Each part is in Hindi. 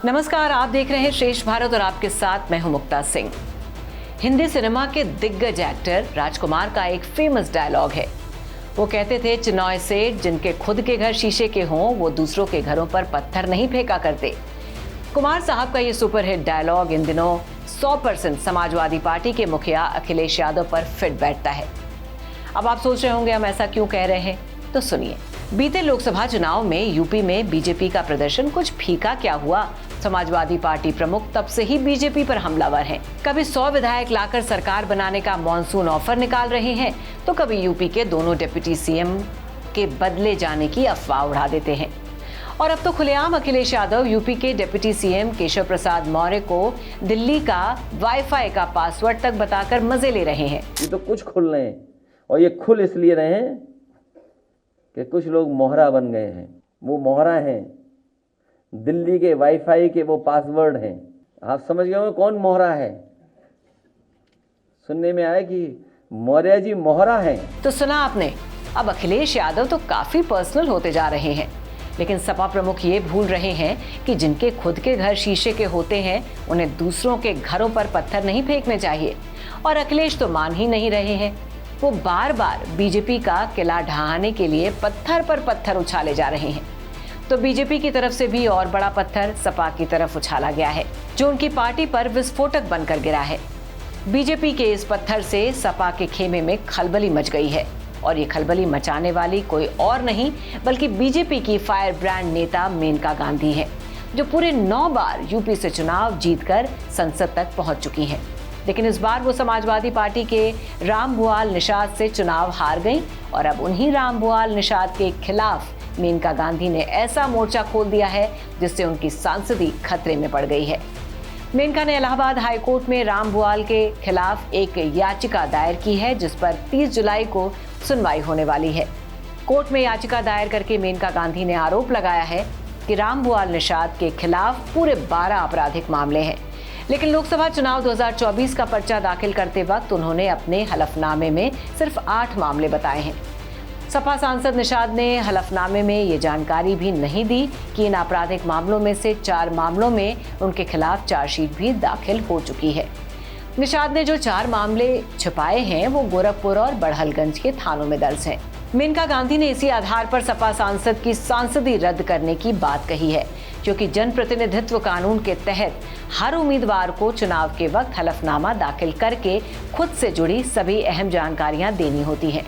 नमस्कार, आप देख रहे हैं श्रेष्ठ भारत और आपके साथ मैं हूं मुक्ता सिंह। हिंदी सिनेमा के दिग्गज एक्टर राजकुमार का एक फेमस डायलॉग है। वो कहते थे, चिनॉय सेठ जिनके खुद के घर शीशे के हों वो दूसरों के घरों पर पत्थर नहीं फेंका करते। कुमार साहब का ये सुपरहिट डायलॉग इन दिनों 100% समाजवादी पार्टी के मुखिया अखिलेश यादव पर फिट बैठता है। अब आप सोच रहे होंगे हम ऐसा क्यों कह रहे हैं, तो सुनिए। बीते लोकसभा चुनाव में यूपी में बीजेपी का प्रदर्शन कुछ फीका क्या हुआ। समाजवादी पार्टी प्रमुख तब से ही बीजेपी पर हमलावर हैं। कभी 100 विधायक लाकर सरकार बनाने का मॉनसून ऑफर निकाल रहे हैं, तो कभी यूपी के दोनों डिप्टी सीएम के बदले जाने की अफवाह उड़ा देते हैं। और अब तो खुलेआम अखिलेश यादव यूपी के डिप्टी सीएम केशव प्रसाद मौर्य को दिल्ली का वाईफाई का पासवर्ड तक बताकर मजे ले रहे हैं। ये तो कुछ खुल रहे हैं, और ये खुल इसलिए रहे हैं कि कुछ लोग मोहरा बन गए हैं। वो मोहरा हैं, दिल्ली के वाईफाई के वो पासवर्ड हैं। आप समझ गए होंगे कौन मोहरा है। सुनने में आया कि मौर्य जी मोहरा हैं। तो सुना आपने। अब अखिलेश यादव तो काफी पर्सनल होते जा रहे हैं, लेकिन सपा प्रमुख ये भूल रहे हैं कि जिनके खुद के घर शीशे के होते हैं उन्हें दूसरों के घरों पर पत्थर नहीं फेंकने चाहिए। और अखिलेश तो मान ही नहीं रहे हैं। वो बार बार बीजेपी का किला ढहाने के लिए पत्थर पर पत्थर उछाले जा रहे हैं। तो बीजेपी की तरफ से भी और बड़ा पत्थर सपा की तरफ उछाला गया है, जो उनकी पार्टी पर विस्फोटक बनकर गिरा है। बीजेपी के इस पत्थर से सपा के खेमे में खलबली मच गई है, और ये खलबली मचाने वाली कोई और नहीं बल्कि बीजेपी की फायर ब्रांड नेता मेनका गांधी है, जो पूरे 9 बार यूपी से चुनाव जीतकर संसद तक पहुंच चुकी हैं। लेकिन इस बार वो समाजवादी पार्टी के रामभुआल निषाद से चुनाव हार गईं, और अब उन्हीं रामभुआल निषाद के खिलाफ मेनका गांधी ने ऐसा मोर्चा खोल दिया है जिससे उनकी सांसदी खतरे में पड़ गई है। मेनका ने इलाहाबाद हाईकोर्ट में रामभुआल के खिलाफ एक याचिका दायर की है, जिस पर 30 जुलाई को सुनवाई होने वाली है। कोर्ट में याचिका दायर करके मेनका गांधी ने आरोप लगाया है कि रामभुआल निषाद के खिलाफ पूरे 12 आपराधिक मामले हैं। लेकिन लोकसभा चुनाव 2024 का पर्चा दाखिल करते वक्त उन्होंने अपने हलफनामे में सिर्फ 8 मामले बताए हैं। सपा सांसद निषाद ने हलफनामे में ये जानकारी भी नहीं दी कि इन आपराधिक मामलों में से 4 मामलों में उनके खिलाफ चार्जशीट भी दाखिल हो चुकी है। निषाद ने जो 4 मामले छुपाए हैं वो गोरखपुर और बड़हलगंज के थानों में दर्ज हैं। मेनका गांधी ने इसी आधार पर सपा सांसद की सांसदी रद्द करने की बात कही है, क्योंकि जनप्रतिनिधित्व कानून के तहत हर उम्मीदवार को चुनाव के वक्त हलफनामा दाखिल करके खुद से जुड़ी सभी अहम जानकारियां देनी होती हैं,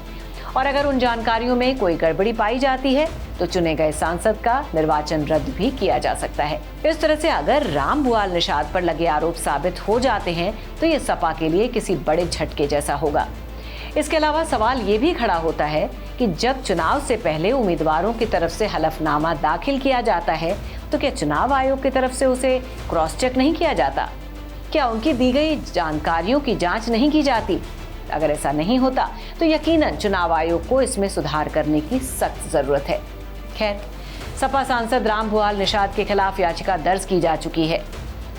और अगर उन जानकारियों में कोई गड़बड़ी पाई जाती है तो चुने गए सांसद का निर्वाचन रद्द भी किया जा सकता है। इस तरह से अगर रामभुआल निषाद पर लगे आरोप साबित हो जाते हैं तो ये सपा के लिए किसी बड़े झटके जैसा होगा। इसके अलावा सवाल ये भी खड़ा होता है कि जब चुनाव से पहले उम्मीदवारों की तरफ से हलफनामा दाखिल किया जाता है तो क्या चुनाव आयोग की तरफ से उसे क्रॉस चेक नहीं किया जाता? क्या उनकी दी गई जानकारियों की जांच नहीं की जाती? अगर ऐसा नहीं होता तो यकीनन चुनाव आयोग को इसमें सुधार करने की सख्त जरूरत है। खैर, सपा सांसद रामभुआल निषाद के खिलाफ याचिका दर्ज की जा चुकी है।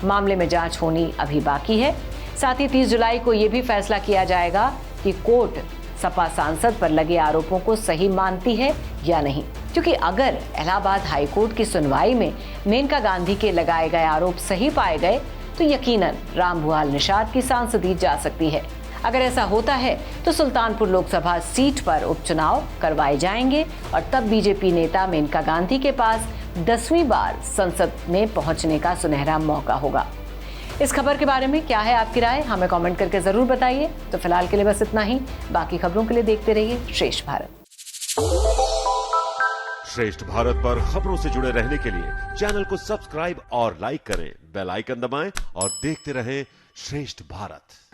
मामले में जांच होनी अभी बाकी है। साथ ही 30 जुलाई को यह भी फैसला किया जाएगा कि कोर्ट सपा सांसद पर लगे आरोपों को सही मानती है या नहीं, क्योंकि अगर इलाहाबाद हाईकोर्ट की सुनवाई में मेनका गांधी के लगाए गए आरोप सही पाए गए तो यकीनन रामभुआल निषाद की सांसदी जा सकती है। अगर ऐसा होता है तो सुल्तानपुर लोकसभा सीट पर उपचुनाव करवाए जाएंगे, और तब बीजेपी नेता मेनका गांधी के पास 10वीं बार संसद में पहुंचने का सुनहरा मौका होगा। इस खबर के बारे में क्या है आपकी राय, हमें कमेंट करके जरूर बताइए। तो फिलहाल के लिए बस इतना ही। बाकी खबरों के लिए देखते रहिए श्रेष्ठ भारत। श्रेष्ठ भारत पर खबरों से जुड़े रहने के लिए चैनल को सब्सक्राइब और लाइक करें, बेल आइकन दबाएं और देखते रहें श्रेष्ठ भारत।